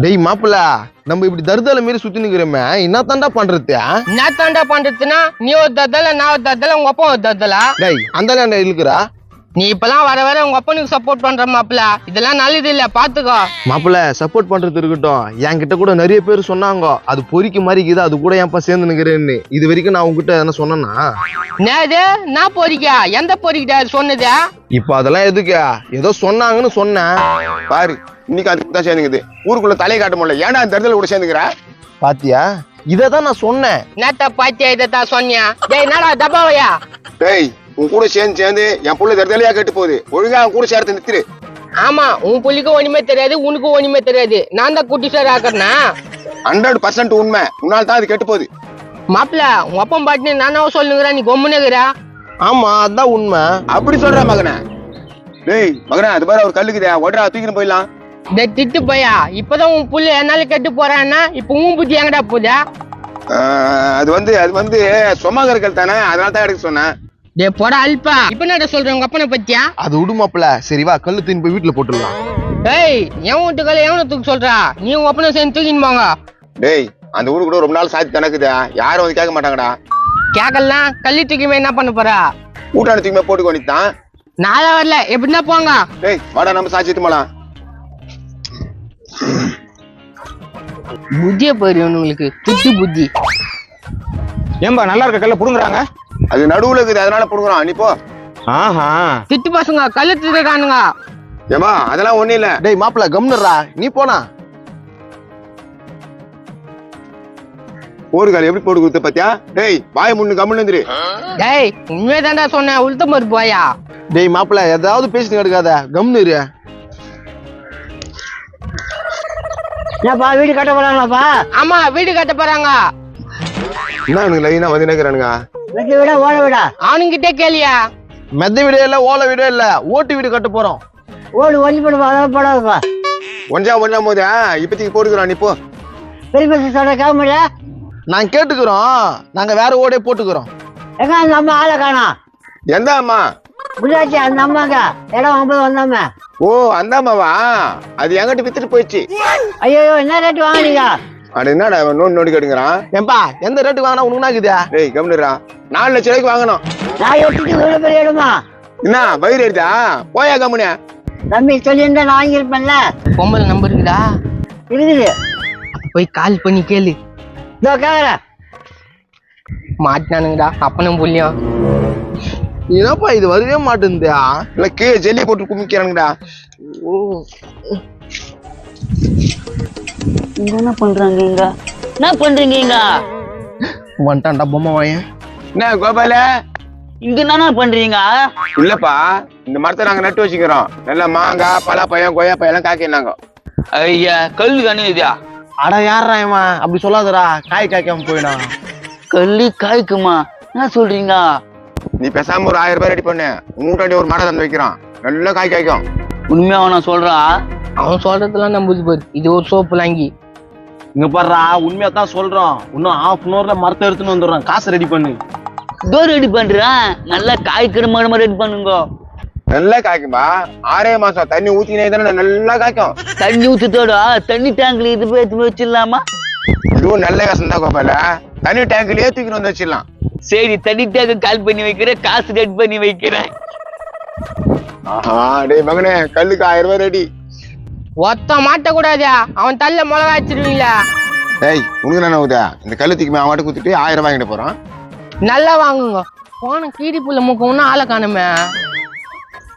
டேய் மாப்பிள்ள, நம்ம இப்படி தருதல மாரி சுத்தி நிக்கிறோமே, என்ன தாண்டா பண்றது? என்ன தாண்டா பண்றதுன்னா, நீ ஒரு தத்தல, நான் ஒரு தத்தல, உங்க அப்பா ஒரு தத்தலா? டேய் அந்த என்ன இழுக்குறா? நீ இப்பெல்லாம் வர வர உங்க அப்பனுக்கு சப்போர்ட் பண்ற மாப்பிள்ள, இதெல்லாம் நல்லது இல்ல, பாத்துக்கோ. மாப்பிள்ள சப்போர்ட் பண்றது இருக்கட்டும், என்கிட்ட கூட நிறைய பேர் சொன்னாங்க அது பொறிக்கு மாதிரிக்குது, அது கூட ஏன்ப்பா சேர்ந்து நிக்கிறேன்னு. இது வரைக்கும் நான் உங்ககிட்ட என்ன சொன்னேன்னா? என்னது நான் பொறிக்கா? எந்த பொறிக்கிட்ட சொன்னது? இப்ப அதெல்லாம் எதுக்கு? ஏதோ சொன்னாங்கன்னு சொன்னேன். பாரு, இன்னைக்கு அதுக்கு தான் சேர்ந்துக்குது. ஊருக்குள்ள தலையை காட்ட முடியல, ஏன்டா அந்த தருதல கூட சேர்ந்துக்கிற? பாத்தியா, இததான் நான் சொன்னேன். நேத்த பாத்தியா, இதைத்தான் சொன்னியா? டேய் என்னடா டப்பாவையா? டேய் உன் கூட சேர்ந்து என் புள்ள தருதலையா கெட்டு போகுது. ஒழுங்கா அவன் கூட சேர்த்து நிறுத்திரு. ஆமா, உன் புள்ளிக்கு ஒண்ணுமே தெரியாது, உனக்கு ஒண்ணுமே தெரியாது. நான் தான் குட்டி சார் ஆக்குறேன்னா? 100% உண்மை. உன்னால தான் அது கெட்டு போகுது. மாப்பிள்ள, உங்க அப்பன் பாட்டுன்னு நானா சொல்லுங்கிறா, நீ கொம்முனுக்குற? ஆமா அதான் உண்மை. அப்படி சொல்ற மகனே. டேய் மகனே, அது பாரு அவர் கல்லுக்குதே, உடனே தூக்கின்னு போயிடலாம். டேய் திட்டு பையா, இப்பதான் உன் புள்ள என்னால கெட்டு போறான்னா, இப்ப உன் புத்தி எங்கடா போதா? அது வந்து சொமாகர்கள் தானே, அதனால தான் எடுக்க சொன்னேன். டேய் போடா அல்பா, இப்ப என்னடா சொல்றேன் உங்க அப்பனை பத்தியா? அது விடு மாப்பிள்ள. சரி வா, கல்லு தூக்கி போய் வீட்டுல போட்டுடலாம். ஏய், என் வீட்டுக்கால எவனை தூக்க சொல்றா? நீ உங்க அப்பனை சேர்ந்து தூக்கின்னு போங்க. டேய் அந்த ஊரு கூட ரொம்ப நாள் சாத்தி தனக்குதே, யாரும் வந்து கேட்க மாட்டாங்கடா. கேக்கலாம், கள்ளி தூக்கிமே என்ன பண்ண போறா? கூட்டாணி தூக்கி போட்டு கொண்டுதான். நாளா வரல, எப்படின்னா போங்க. டேய் வாடா, நம்ம சாச்சிட்டு போலாம். புத்திய போயிரு உங்களுக்கு, துட்டு புத்தி. ஏம்பா நல்லா இருக்க கல்ல புடுங்குறாங்க? அது நடுவுல இருக்குது, அதனால புடுங்குறான். நீ போ. ஆஹா, திட்டு பசங்க கல்லு திட்டுறானுங்க. ஏமா அதெல்லாம் ஒண்ணு இல்ல. டேய் மாப்பிள்ள கம்னுறா, நீ போனா. ஊருக்கால எப்படி போட்டு கொடுத்த பாத்தியா? டேய் வாய முன்னு கம்முன்னு வந்துரு. டேய் உண்மையே தாண்டா சொன்னேன், உளுத்த மாதிரி போயா. டேய் மாப்பிள்ள ஏதாவது பேசிட்டு கிடக்காத, கம்னு இரு. என்னப்பா வீடு கட்ட போறாங்களாப்பா? ஆமா, வீடு கட்ட போறாங்க. என்ன அவனுக்கு லைனா வந்து நிக்கிறானுங்க? வெட்டி விட ஓட விடா? அவனுங்கிட்டே கேளியா? மெத்த வீடே இல்ல, ஓலை வீடே இல்ல, ஓட்டு வீடு கட்ட போறோம். ஓடு ஒஞ்சி போடுப்பா, அதான் போடாதுப்பா. ஒன்றா போது இப்பத்திக்கு போட்டுக்கிறான். நீ போ. பெரிய பெரிய சொல்ற கேட்க முடியல. நான் கேட்டுக்கிறோம், நாங்க வேற ஓடே போட்டுக்கிறோம். எங்க அந்த அம்மா ஆளை காணோம்? எந்த அம்மா? முன்னாச்சு அந்த அம்மாங்க இடம் 50 வந்தாம. ஓ அந்த அம்மாவா? அது என்கிட்ட வித்துட்டு போயிடுச்சு. ஐயோ என்ன ரேட்டு வாங்கினீங்க? அது என்னடா அவன் நோண்டி கேட்டுக்கிறான்? ஏன்பா எந்த ரேட்டுக்கு வாங்கினா உனக்கு நாக்குதா? டேய் கம்னுடா, 4 லட்சம் ரூபாய்க்கு வாங்கணும். நான் எடுத்துட்டு இவ்வளவு பெரிய இடமா? என்ன வயிறு எடுத்தா? போயா கம்முனே. தம்பி சொல்லியிருந்தா நான் வாங்கியிருப்பேன்ல. பொம்பளை நம்பர் இருக்குதா? இருக்குது. போய் கால் பண்ணி கேளு. இதோ கேக்குறேன். மாட்டினானுங்கடா அப்பனும் புள்ளியும். என்னப்பா இது வரவே மாட்டேங்குதா? இல்ல கீழே ஜெல்லி போட்டு குமிக்கிறானுங்கடா. இங்க என்ன பண்றாங்க? இங்க என்ன பண்றீங்க? இங்க வந்துட்டான்டா பொம்மை வாயன். என்ன கோபால, இங்க என்ன பண்றீங்க? இல்லப்பா இந்த மரத்தை நாங்க நட்டு வச்சுக்கிறோம். நல்லா மாங்காய் பலாப்பழம் கொய்யாப்பழம் எல்லாம் காய்க்கினாங்க. ஐயா கல்லு கண்ணுதா? அட யாரா இவன்? அப்படி சொல்லாதடா, காய் காய்க்காம போயிடும். கல்லு காய்க்குமா? என்ன சொல்றீங்க? நீ பேசாம ஒரு 1000 ரூபாய் ரெடி பண்ணு. உங்கள்கிட்ட ஒரு மரம் தந்து வைக்கிறான், நல்லா காய் காய்க்கும். உண்மையா நான் சொல்றா? அவன் சொல்றதெல்லாம் நம்புது பாரு. இது ஒரு சோப்பு லாங்கி. இங்க பாடுறா, உண்மையா தான் சொல்றோம். இன்னும் 1/2 hourல மரத்தை எடுத்துன்னு வந்துடுறோம். காசு ரெடி பண்ணு. இதோ ரெடி பண்றேன். நல்லா காய்க்கிற மரமா ரெடி பண்ணுங்க. நல்லா காய்க்கும்பா. 6 மாசம் தண்ணி ஊத்தினே தானே நல்லா காய்க்கும். தண்ணி ஊத்துதோட தண்ணி டேங்க்ல இது போய் எடுத்து வச்சிடலாமா? இதுவும் நல்ல காசு தான் கோபால. தண்ணி டேங்க்லயே தூக்கிட்டு வந்து வச்சிடலாம். சரி, தண்ணி டேங்க் கால் பண்ணி வைக்கிறேன், காசு ரெடி பண்ணி வைக்கிறேன். ஆஹா டேய் மகனே, கல்லுக்கு 1000 ரூபாய் ரெடி. ஒத்த மாட்ட கூடாதா, அவன் தள்ள மிளகா வச்சிருவீங்களா? டேய் உனக்கு என்ன உதா? இந்த கல்லு தூக்கி அவன் வாட்டு குத்துட்டு 1000 ரூபாய் வாங்கிட்டு போறான். நல்லா வாங்குங்க. போன கீரி புள்ள முக்கம்னா ஆளை காணுமே.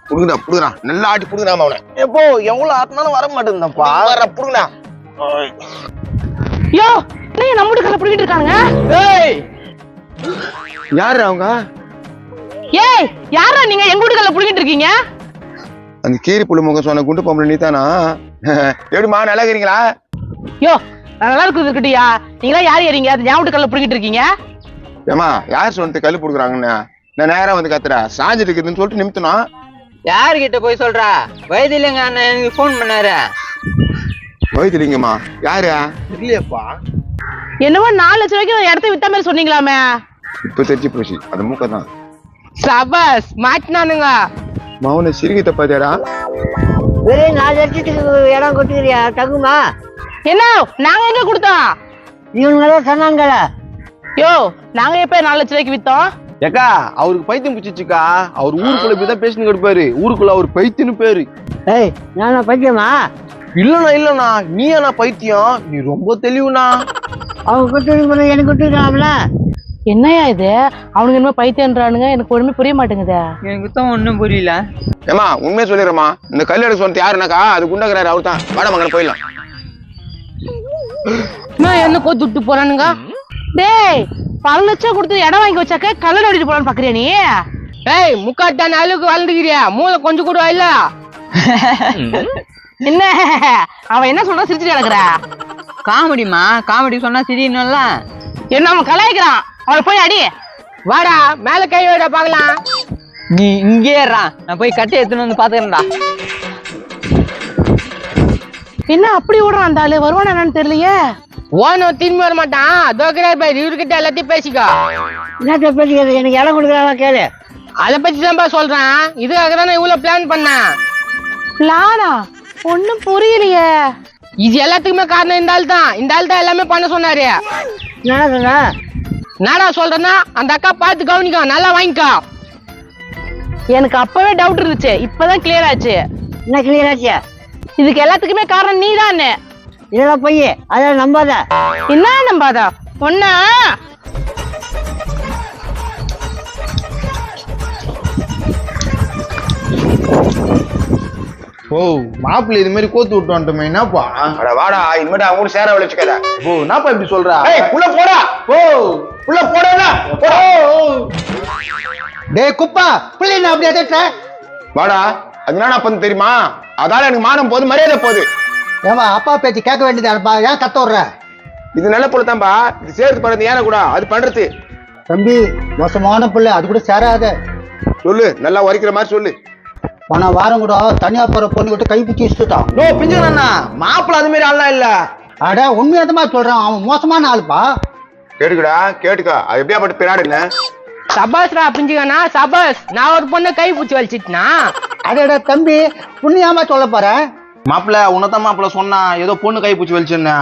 புடுங்கடா புடுங்கடா, நல்லா ஆட்டி புடுங்கடாம அவனை. எப்போ எவ்வளவு ஆட்டினாலும் வர மாட்டேங்குதாப்பா. வர புடுங்கடா. யோ நீ நம்முடைய கல்ல புடிக்கிட்டு இருக்காங்க. ஏய் யாரு அவங்க? ஏய் யாரா நீங்க எங்க வீட்டு கல்ல புடிக்கிட்டு இருக்கீங்க? அந்த கீரி புள்ள முகம் சொன்ன குண்டு பொம்பளை நீ தானா? எப்படிமா நல்லா இருக்கிறீங்களா? யோ நல்லா இருக்குது இருக்கட்டியா. நீங்களா யார் ஏறீங்க? அது என் வீட்டு கல்ல புடிக்கிட்டு இருக்கீங்க. ஏமா யார் சொன்னது கல்லு புடுக்குறாங்கன்னு? நான் நேரம் வந்து கத்துறா சாஞ்சிட்டு இருக்குதுன்னு சொல்லிட்டு நிமித்தணும். யாருகிட்ட போய் சொல்றா? வயதில்லைங்க அண்ணன் எனக்கு போன் பண்ணாரு. வயதுலிங்கம்மா யாரு? இல்லையப்பா. என்னவோ 4 லட்சம் ரூபாய்க்கு இடத்த வித்த மாதிரி சொன்னீங்களாமே. இப்ப தெரிஞ்சு போச்சு, அது மூக்கதான். சபாஸ் மாட்டினானுங்க. மௌன சிறுகி தப்பாதேடா. வெறும் 4 லட்சத்துக்கு இடம் கொடுத்துக்கிறியா? தகுமா? என்ன நாங்க எங்க கொடுத்தோம்? இவங்களே சொன்னாங்கள. யோ நாங்க எப்ப 4 லட்சம் ரூபாய்க்கு வித்தோம்? ஏக்கா அவருக்கு பைத்தியம் பிடிச்சிச்சுக்கா. அவர் ஊருக்குள்ள இப்படிதான் பேசின்னு கிடப்பாரு. ஊருக்குள்ள அவர் பைத்தியன்னு பேரு. ஏய் நான் பைத்தியமா? இல்லண்ணா நீயா பைத்தியம்? நீ ரொம்ப தெளிவுண்ணா. அவங்க கொடுத்து எனக்கு கொடுத்துருக்காங்களா? என்னையா இது? அவனுக்கு என்ன பைத்தியன்றானுங்க? எனக்கு ஒண்ணுமே புரிய மாட்டேங்குதே. எனக்கு தான் ஒன்றும் புரியல. ஏமா உண்மையை சொல்லிடுறமா, இந்த கல் எடுக்க சொன்னது யாருனாக்கா அது குண்டகிறாரு அவர் தான். வாட மகன் போயிடலாம். என்ன கோத்து விட்டு போறானுங்க? டேய் 10 லட்சம் கொடுத்து இடம் வாங்கி வச்சாக்க கல்ல நோடிட்டு போறான்னு பாக்குறியா நீ? ஏய் முக்காட்டான அளவுக்கு வளர்ந்துக்கிறியா? மூளை கொஞ்சம் கூட இல்ல. என்ன அவன் என்ன சொல்றா சிரிச்சுட்டு கிடக்குற? காமெடிமா, காமெடி சொன்னா சிரிக்கணும்ல. என்ன அவன் கலாய்க்கிறான்? அவனை போய் அடி. வாடா மேல கை வைடா பாக்கலாம். நீ இங்கே ஏறான், நான் போய் கட்டை எடுத்துன்னு வந்து பாத்துக்கிறேன்டா. என்ன அப்படி விடுறான் அந்த ஆளு? வருவானா என்னன்னு தெரியலையே. ஓனும் திரும்பி வர மாட்டான். தோக்கிறார் பாரு, இவர்கிட்ட எல்லாத்தையும் பேசிக்கோ. என்ன பேசிக்கிறது? எனக்கு இடம் கொடுக்குறாங்க கேளு. அதை பத்தி தான்ப்பா சொல்றேன். இதுக்காக தான் நான் இவ்வளவு பிளான் பண்ணேன். பிளானா? ஒண்ணும் புரியலையே. இது எல்லாத்துக்குமே காரணம் இந்த ஆள் தான். இந்த ஆள் தான் எல்லாமே பண்ண சொன்னாரு. நாடா சொல்றேன்னா அந்த அக்கா பார்த்து கவனிக்கோ, நல்லா வாங்கிக்கோ. எனக்கு அப்பவே டவுட் இருந்துச்சு, இப்பதான் கிளியர் ஆச்சு. என்ன கிளியர் ஆச்சு? இதுக்கு எல்லாத்துக்குமே காரணம் நீ தானே. இதெல்லாம் போய் அதெல்லாம் நம்பாத. என்ன நம்பாதா? ஒன்னா ஓ மாப்பிள்ளை இது மாதிரி கோத்து விட்டு வந்துட்டோமே, என்னப்பா? அட வாடா, இனிமேட்டு அவங்க கூட சேர வச்சுக்கல. ஓ என்னப்பா இப்படி சொல்றா? உள்ள போடா. ஓ உள்ள போடா. டேய் குப்பா, பிள்ளை நான் அப்படி அதட்ட. வாடா, அது என்ன பண்ணு தெரியுமா? அதால எனக்கு மானம் போது, மரியாதை போகுது. ஏமா அப்பா பேச்சு கேட்க வேண்டியதானப்பா, ஏன் கத்த விடுற? இது நல்ல பொண்ணு தான்பா. இது சேர்த்து பண்றது ஏன கூட அது பண்றது. தம்பி மோசமான பிள்ளை, அது கூட சேராத. சொல்லு, நல்லா உரைக்கிற மாதிரி சொல்லு. போன வாரம் கூட தனியா போற பொண்ணு கிட்ட கை பிடிச்சி வச்சுட்டான். நோ பிஞ்சனா மாப்பிள்ளை அது மாதிரி ஆள்லாம் இல்ல. அட உண்மையாதமா சொல்றான், அவன் மோசமான ஆளுப்பா. கேட்டுக்கடா, கேட்டுக்கா. அது எப்படியா பட்டு பிராடுன்னு. சபாஸ்ரா பிஞ்சுக்கானா சபாஸ். நான் ஒரு பொண்ணை கை பூச்சி வலிச்சிட்டுனா. அடடா தம்பி, புண்ணியாமா சொல்ல போற? மாப்பிள்ளை உன்னதான் மாப்பிள்ளை சொன்னா ஏதோ பொண்ணு கை பூச்சி வலிச்சுன்னு.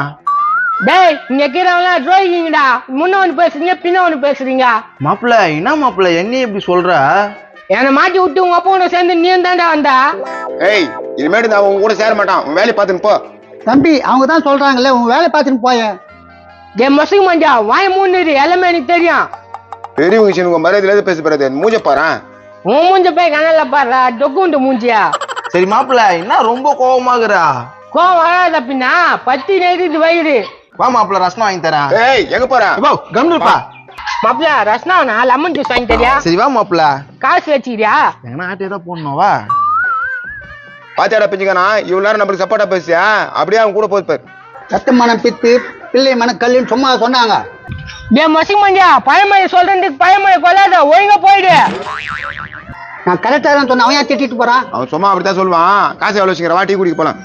டேய் இங்க இருக்கிறவங்களாம் ட்ரோயிங்கடா. முன்ன ஒண்ணு பேசுறீங்க, பின்ன ஒண்ணு பேசுறீங்க. மாப்பிள்ளை என்ன மாப்பிள்ளை என்ன இப்படி சொல்ற? என்னை மாட்டி விட்டு உங்க அப்பா உன சேர்ந்து நீ தாண்டா வந்தா. ஏய், இனிமேட்டு நான் உங்க கூட சேர மாட்டான். உன் வேலையை பார்த்துன்னு போ. தம்பி அவங்க தான் சொல்றாங்கல்ல, உன் வேலை பார்த்துட்டு போய. டே மசுக்கு மஞ்சா வாய மூணுது, எல்லாமே எனக்கு தெரியும். பெரியவங்க சின்ன மரியாதையில பேச போறது மூஞ்ச பாரு. உன் மூஞ்ச போய் கனல்ல பாடுறா, டொக்குண்டு மூஞ்சியா. சரி மாப்பிள்ளை என்ன ரொம்ப கோவமாகறா? கோவம் வராத பின்னா பத்தி நேரிட்டு வயிறு. வா மாப்பிள்ளை ரசனா வாங்கி தரேன். ஏய், எங்க போற? கம்னுப்பா. மாப்பிள்ள ரஸ்னாவனா லெமன் ஜூஸ் வாங்கி தரியா? சரி வா மாப்பிள்ளை. காசு வச்சுக்கிறியா? எங்கன்னா ஆட்டி ஏதாவது போடணும் வா. பாத்தியாடா பிஞ்சுக்கானா, இவ்வளவு நேரம் நம்மளுக்கு சப்போர்ட்டா பேசியா? அப்படியே அவன் கூட போது பாரு. சத்து மனம் பித்து, பிள்ளை மனம் கல்லுன்னு சும்மா சொன்னாங்க. டே மசுக்கு மஞ்சா பழமொழி சொல்றதுக்கு பழமொழி கொள்ளாத, ஒழுங்கா போயிடு. நான் கரெக்டா தான் சொன்னேன், அவன் ஏன் திட்டிட்டு போறான்? அவன் சும்மா அப்படித்தான் சொல்லுவான். காசு எவ்வளவு வச்சுக்கிற? வா டீ குடிக்க போலாம்.